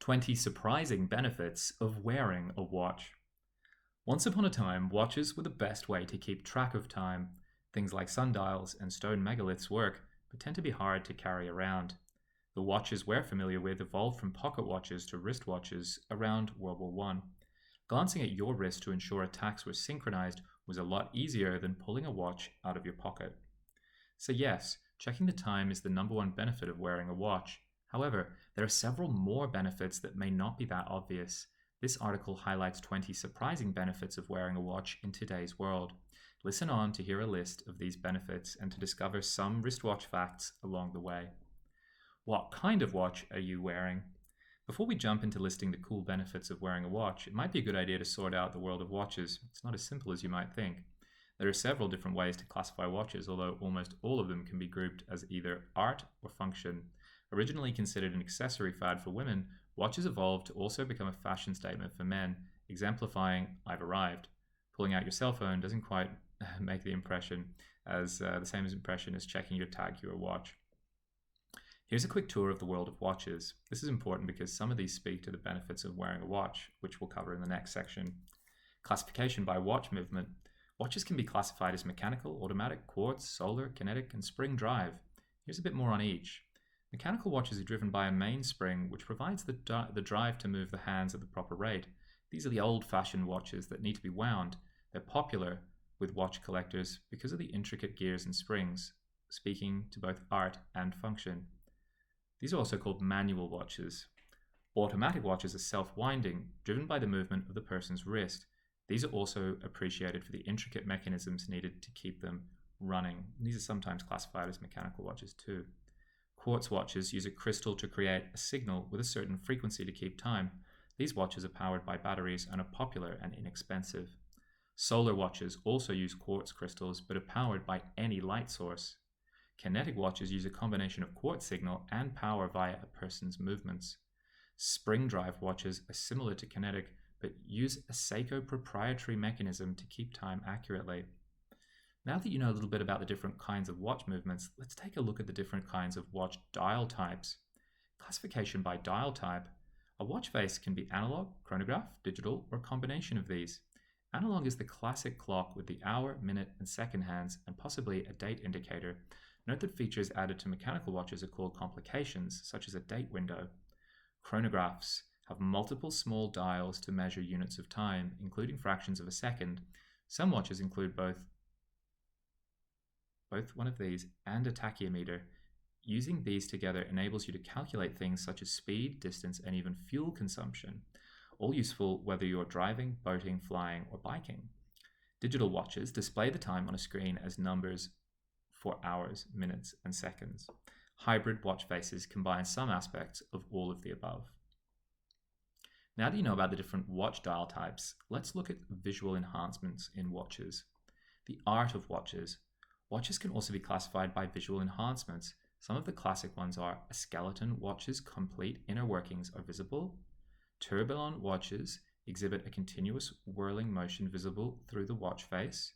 20 surprising benefits of wearing a watch. Once upon a time, watches were the best way to keep track of time. Things like sundials and stone megaliths work, but tend to be hard to carry around. The watches we're familiar with evolved from pocket watches to wristwatches around World War I. Glancing at your wrist to ensure attacks were synchronized was a lot easier than pulling a watch out of your pocket. So yes, checking the time is the number one benefit of wearing a watch. However, there are several more benefits that may not be that obvious. This article highlights 20 surprising benefits of wearing a watch in today's world. Listen on to hear a list of these benefits and to discover some wristwatch facts along the way. What kind of watch are you wearing? Before we jump into listing the cool benefits of wearing a watch, it might be a good idea to sort out the world of watches. It's not as simple as you might think. There are several different ways to classify watches, although almost all of them can be grouped as either art or function. Originally considered an accessory fad for women, watches evolved to also become a fashion statement for men, exemplifying "I've arrived." Pulling out your cell phone doesn't quite make the same impression as checking your tag your watch. Here's a quick tour of the world of watches. This is important because some of these speak to the benefits of wearing a watch, which we'll cover in the next section. Classification by watch movement. Watches can be classified as mechanical, automatic, quartz, solar, kinetic, and spring drive. Here's a bit more on each. Mechanical watches are driven by a mainspring, which provides the drive to move the hands at the proper rate. These are the old-fashioned watches that need to be wound. They're popular with watch collectors because of the intricate gears and springs, speaking to both art and function. These are also called manual watches. Automatic watches are self-winding, driven by the movement of the person's wrist. These are also appreciated for the intricate mechanisms needed to keep them running. These are sometimes classified as mechanical watches too. Quartz watches use a crystal to create a signal with a certain frequency to keep time. These watches are powered by batteries and are popular and inexpensive. Solar watches also use quartz crystals but are powered by any light source. Kinetic watches use a combination of quartz signal and power via a person's movements. Spring drive watches are similar to kinetic but use a Seiko proprietary mechanism to keep time accurately. Now that you know a little bit about the different kinds of watch movements, let's take a look at the different kinds of watch dial types. Classification by dial type. A watch face can be analog, chronograph, digital, or a combination of these. Analog is the classic clock with the hour, minute, and second hands, and possibly a date indicator. Note that features added to mechanical watches are called complications, such as a date window. Chronographs have multiple small dials to measure units of time, including fractions of a second. Some watches include both one of these and a tachymeter. Using these together enables you to calculate things such as speed, distance, and even fuel consumption, all useful whether you're driving, boating, flying, or biking. Digital watches display the time on a screen as numbers for hours, minutes, and seconds. Hybrid watch faces combine some aspects of all of the above. Now that you know about the different watch dial types, let's look at visual enhancements in watches. The art of watches. Watches can also be classified by visual enhancements. Some of the classic ones are a skeleton watch's complete inner workings are visible. Tourbillon watches exhibit a continuous whirling motion visible through the watch face.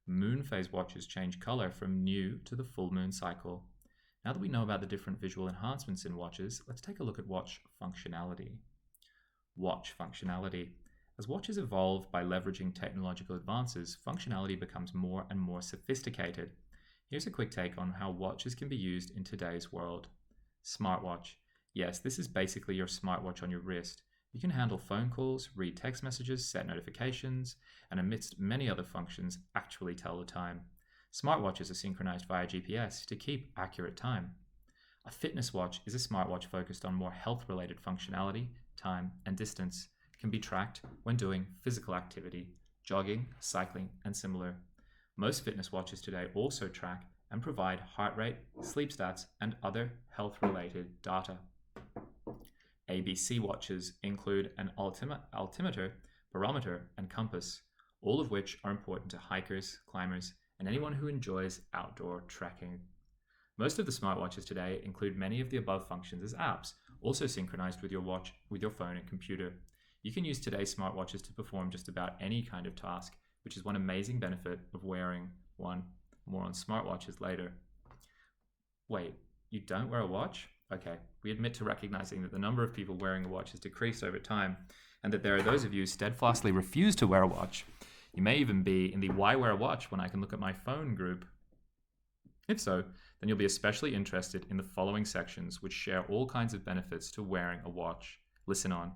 Moon phase watches change color from new to the full moon cycle. Now that we know about the different visual enhancements in watches, let's take a look at watch functionality. Watch functionality. As watches evolve by leveraging technological advances, functionality becomes more and more sophisticated. Here's a quick take on how watches can be used in today's world. Smartwatch. Yes, this is basically your smartwatch on your wrist. You can handle phone calls, read text messages, set notifications, and amidst many other functions, actually tell the time. Smartwatches are synchronized via GPS to keep accurate time. A fitness watch is a smartwatch focused on more health-related functionality, time, and distance. It can be tracked when doing physical activity, jogging, cycling, and similar. Most fitness watches today also track and provide heart rate, sleep stats, and other health-related data. ABC watches include an altimeter, barometer, and compass, all of which are important to hikers, climbers, and anyone who enjoys outdoor trekking. Most of the smartwatches today include many of the above functions as apps, also synchronized with your watch, with your phone and computer. You can use today's smartwatches to perform just about any kind of task, which is one amazing benefit of wearing one. More on smartwatches later. Wait, you don't wear a watch? Okay, we admit to recognizing that the number of people wearing a watch has decreased over time, and that there are those of you who steadfastly refuse to wear a watch. You may even be in the Why Wear a Watch When I Can Look at My Phone group. If so, then you'll be especially interested in the following sections, which share all kinds of benefits to wearing a watch. Listen on.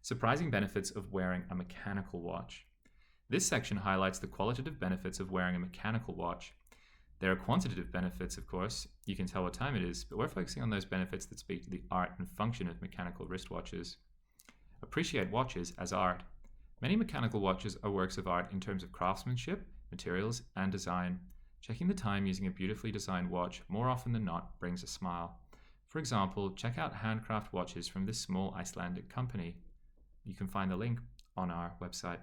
Surprising benefits of wearing a mechanical watch. This section highlights the qualitative benefits of wearing a mechanical watch. There are quantitative benefits, of course. You can tell what time it is, but we're focusing on those benefits that speak to the art and function of mechanical wristwatches. Appreciate watches as art. Many mechanical watches are works of art in terms of craftsmanship, materials, and design. Checking the time using a beautifully designed watch more often than not brings a smile. For example, check out handcraft watches from this small Icelandic company. You can find the link on our website.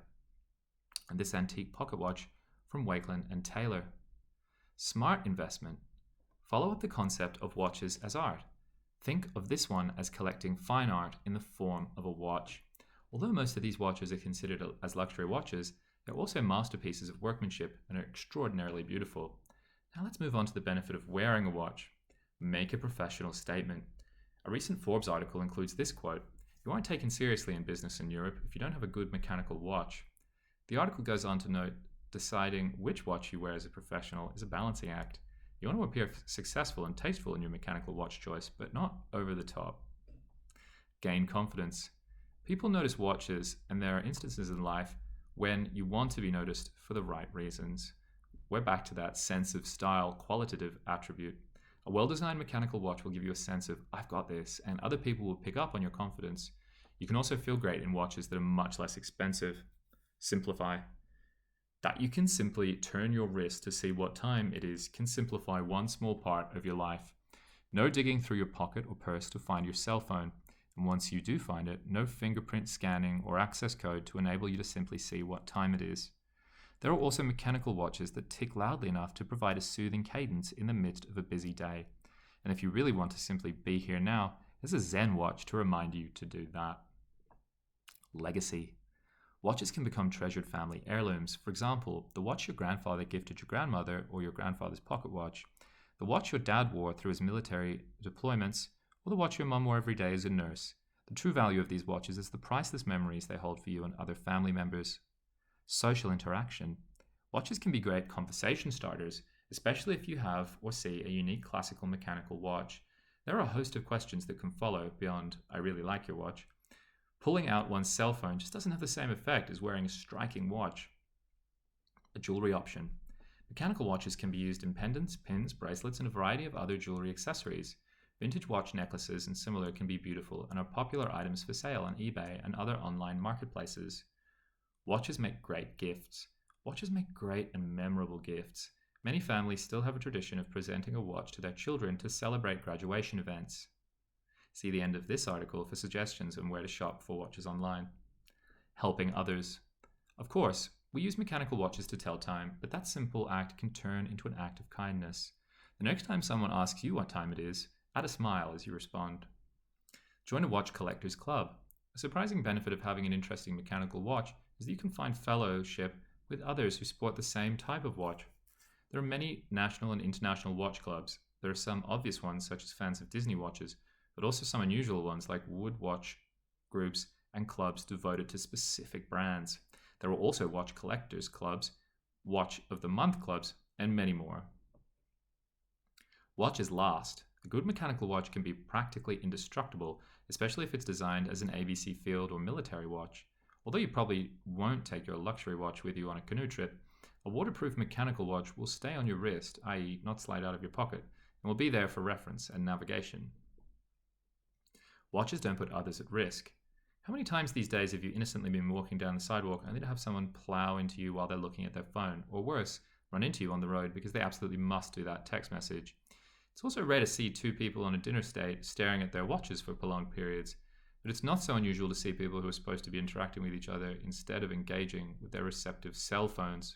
And this antique pocket watch from Wakeland and Taylor. Smart investment. Follow up the concept of watches as art. Think of this one as collecting fine art in the form of a watch. Although most of these watches are considered as luxury watches, they're also masterpieces of workmanship and are extraordinarily beautiful. Now let's move on to the benefit of wearing a watch. Make a professional statement. A recent Forbes article includes this quote: "You aren't taken seriously in business in Europe if you don't have a good mechanical watch." The article goes on to note, deciding which watch you wear as a professional is a balancing act. You want to appear successful and tasteful in your mechanical watch choice, but not over the top. Gain confidence. People notice watches, and there are instances in life when you want to be noticed for the right reasons. We're back to that sense of style, qualitative attribute. A well-designed mechanical watch will give you a sense of, I've got this, and other people will pick up on your confidence. You can also feel great in watches that are much less expensive. Simplify. That you can simply turn your wrist to see what time it is can simplify one small part of your life. No digging through your pocket or purse to find your cell phone. And once you do find it, no fingerprint scanning or access code to enable you to simply see what time it is. There are also mechanical watches that tick loudly enough to provide a soothing cadence in the midst of a busy day. And if you really want to simply be here now, there's a Zen watch to remind you to do that. Legacy. Watches can become treasured family heirlooms. For example, the watch your grandfather gifted your grandmother, or your grandfather's pocket watch, the watch your dad wore through his military deployments, or the watch your mum wore every day as a nurse. The true value of these watches is the priceless memories they hold for you and other family members. Social interaction. Watches can be great conversation starters, especially if you have or see a unique classical mechanical watch. There are a host of questions that can follow beyond, "I really like your watch." Pulling out one's cell phone just doesn't have the same effect as wearing a striking watch. A jewelry option. Mechanical watches can be used in pendants, pins, bracelets, and a variety of other jewelry accessories. Vintage watch necklaces and similar can be beautiful and are popular items for sale on eBay and other online marketplaces. Watches make great gifts. Watches make great and memorable gifts. Many families still have a tradition of presenting a watch to their children to celebrate graduation events. See the end of this article for suggestions on where to shop for watches online. Helping others. Of course, we use mechanical watches to tell time, but that simple act can turn into an act of kindness. The next time someone asks you what time it is, add a smile as you respond. Join a watch collectors club. A surprising benefit of having an interesting mechanical watch is that you can find fellowship with others who sport the same type of watch. There are many national and international watch clubs. There are some obvious ones, such as fans of Disney watches, but also some unusual ones like wood watch groups and clubs devoted to specific brands. There are also watch collectors clubs, watch of the month clubs, and many more. Watches last. A good mechanical watch can be practically indestructible, especially if it's designed as an ABC field or military watch. Although you probably won't take your luxury watch with you on a canoe trip, a waterproof mechanical watch will stay on your wrist, i.e. not slide out of your pocket, and will be there for reference and navigation. Watches don't put others at risk. How many times these days have you innocently been walking down the sidewalk only to have someone plow into you while they're looking at their phone, or worse, run into you on the road because they absolutely must do that text message? It's also rare to see two people on a dinner date staring at their watches for prolonged periods, but it's not so unusual to see people who are supposed to be interacting with each other instead of engaging with their respective cell phones.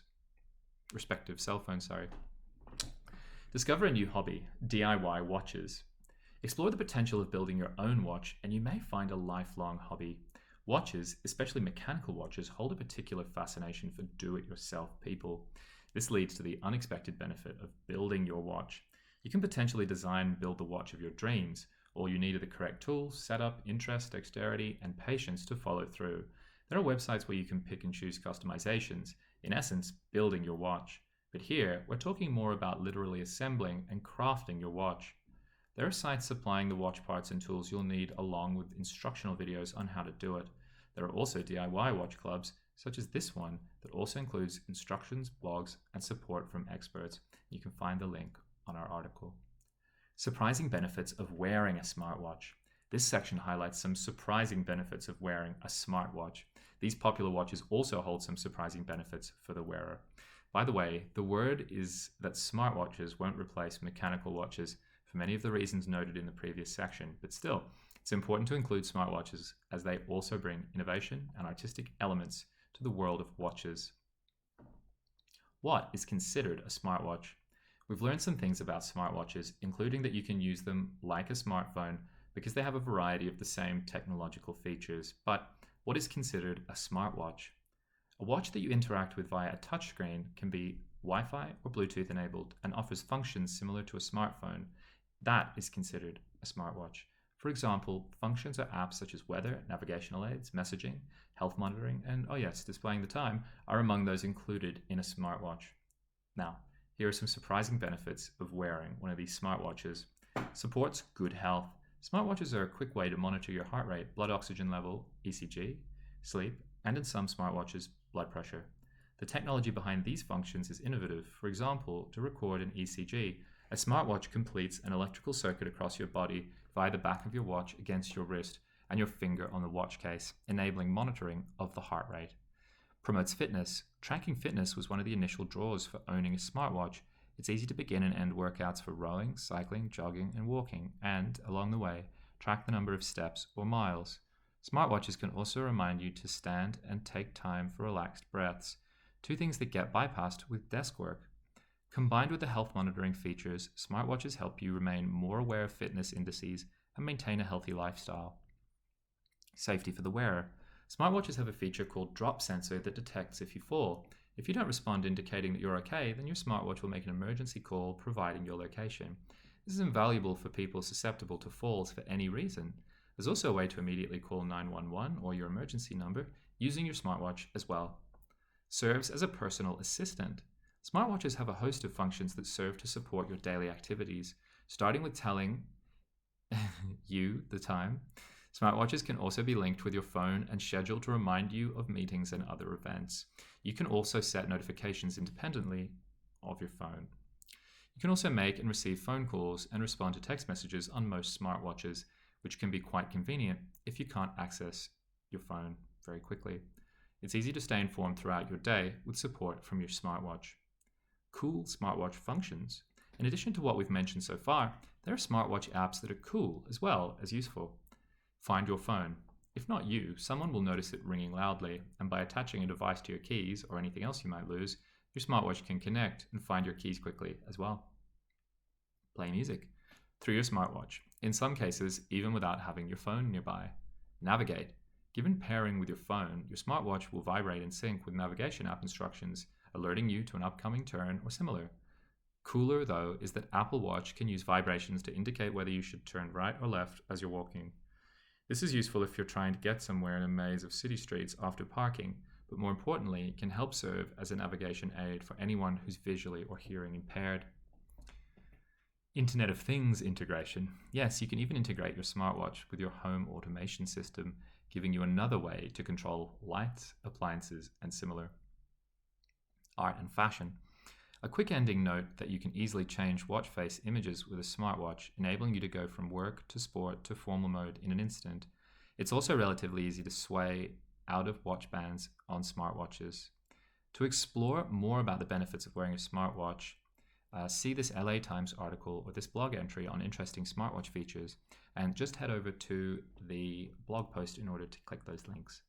Discover a new hobby, DIY watches. Explore the potential of building your own watch, and you may find a lifelong hobby. Watches, especially mechanical watches, hold a particular fascination for do-it-yourself people. This leads to the unexpected benefit of building your watch. You can potentially design and build the watch of your dreams. All you need are the correct tools, setup, interest, dexterity, and patience to follow through. There are websites where you can pick and choose customizations, in essence, building your watch. But here, we're talking more about literally assembling and crafting your watch. There are sites supplying the watch parts and tools you'll need along with instructional videos on how to do it. There are also DIY watch clubs, such as this one, that also includes instructions, blogs, and support from experts. You can find the link on our article. Surprising benefits of wearing a smartwatch. This section highlights some surprising benefits of wearing a smartwatch. These popular watches also hold some surprising benefits for the wearer. By the way, the word is that smartwatches won't replace mechanical watches for many of the reasons noted in the previous section, but still, it's important to include smartwatches as they also bring innovation and artistic elements to the world of watches. What is considered a smartwatch? We've learned some things about smartwatches, including that you can use them like a smartphone because they have a variety of the same technological features. But what is considered a smartwatch? A watch that you interact with via a touchscreen can be Wi-Fi or Bluetooth enabled and offers functions similar to a smartphone. That is considered a smartwatch. For example, functions or apps such as weather, navigational aids, messaging, health monitoring, and displaying the time are among those included in a smartwatch. Now, here are some surprising benefits of wearing one of these smartwatches. Supports good health. Smartwatches are a quick way to monitor your heart rate, blood oxygen level, ECG, sleep, and in some smartwatches, blood pressure. The technology behind these functions is innovative. For example, to record an ECG, a smartwatch completes an electrical circuit across your body via the back of your watch against your wrist and your finger on the watch case, enabling monitoring of the heart rate. Promotes fitness. Tracking fitness was one of the initial draws for owning a smartwatch. It's easy to begin and end workouts for rowing, cycling, jogging, and walking, and, along the way, track the number of steps or miles. Smartwatches can also remind you to stand and take time for relaxed breaths, two things that get bypassed with desk work. Combined with the health monitoring features, smartwatches help you remain more aware of fitness indices and maintain a healthy lifestyle. Safety for the wearer. Smartwatches have a feature called drop sensor that detects if you fall. If you don't respond indicating that you're okay, then your smartwatch will make an emergency call providing your location. This is invaluable for people susceptible to falls for any reason. There's also a way to immediately call 911 or your emergency number using your smartwatch as well. Serves as a personal assistant. Smartwatches have a host of functions that serve to support your daily activities, starting with telling you the time. Smartwatches can also be linked with your phone and scheduled to remind you of meetings and other events. You can also set notifications independently of your phone. You can also make and receive phone calls and respond to text messages on most smartwatches, which can be quite convenient if you can't access your phone very quickly. It's easy to stay informed throughout your day with support from your smartwatch. Cool smartwatch functions. In addition to what we've mentioned so far, there are smartwatch apps that are cool as well as useful. Find your phone. If not you, someone will notice it ringing loudly, and by attaching a device to your keys or anything else you might lose, your smartwatch can connect and find your keys quickly as well. Play music through your smartwatch, in some cases even without having your phone nearby. Navigate. Given pairing with your phone, your smartwatch will vibrate in sync with navigation app instructions, alerting you to an upcoming turn or similar. Cooler, though, is that Apple Watch can use vibrations to indicate whether you should turn right or left as you're walking. This is useful if you're trying to get somewhere in a maze of city streets after parking, but more importantly, it can help serve as a navigation aid for anyone who's visually or hearing impaired. Internet of Things integration. Yes, you can even integrate your smartwatch with your home automation system, giving you another way to control lights, appliances, and similar. Art and fashion. A quick ending note that you can easily change watch face images with a smartwatch, enabling you to go from work to sport to formal mode in an instant. It's also relatively easy to sway out of watch bands on smartwatches. To explore more about the benefits of wearing a smartwatch, see this LA Times article or this blog entry on interesting smartwatch features, and just head over to the blog post in order to click those links.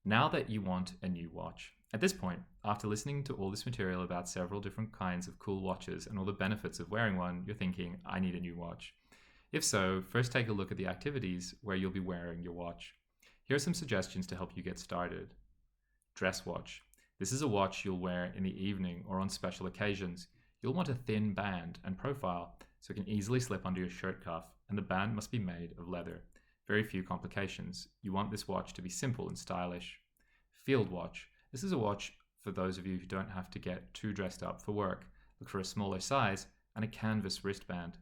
Now that you want a new watch. At this point, after listening to all this material about several different kinds of cool watches and all the benefits of wearing one, you're thinking, I need a new watch. If so, first take a look at the activities where you'll be wearing your watch. Here are some suggestions to help you get started. Dress watch. This is a watch you'll wear in the evening or on special occasions. You'll want a thin band and profile, so it can easily slip under your shirt cuff, and the band must be made of leather. Very few complications. You want this watch to be simple and stylish. Field watch. This is a watch for those of you who don't have to get too dressed up for work. Look for a smaller size and a canvas wristband.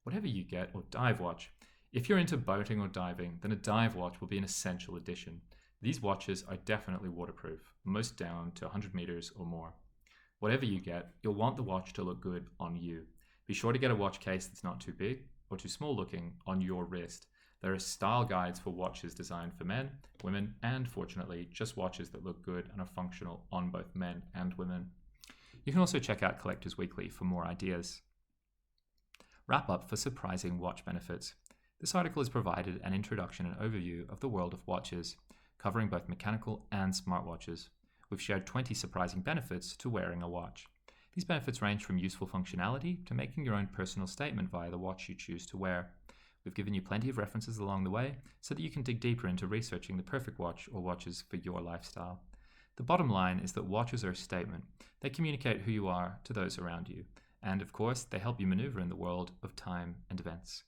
Whatever you get, or dive watch. If you're into boating or diving, then a dive watch will be an essential addition. These watches are definitely waterproof, most down to 100 meters or more. Whatever you get, you'll want the watch to look good on you. Be sure to get a watch case that's not too big or too small looking on your wrist. There are style guides for watches designed for men, women, and fortunately, just watches that look good and are functional on both men and women. You can also check out Collectors Weekly for more ideas. Wrap up for surprising watch benefits. This article has provided an introduction and overview of the world of watches, covering both mechanical and smartwatches. We've shared 20 surprising benefits to wearing a watch. These benefits range from useful functionality to making your own personal statement via the watch you choose to wear. We've given you plenty of references along the way so that you can dig deeper into researching the perfect watch or watches for your lifestyle. The bottom line is that watches are a statement. They communicate who you are to those around you. And of course, they help you maneuver in the world of time and events.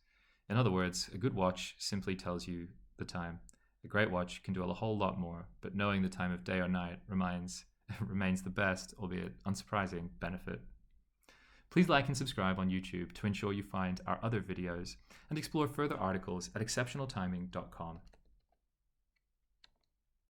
In other words, a good watch simply tells you the time. A great watch can do a whole lot more, but knowing the time of day or night remains the best, albeit unsurprising, benefit. Please like and subscribe on YouTube to ensure you find our other videos and explore further articles at exceptionaltiming.com.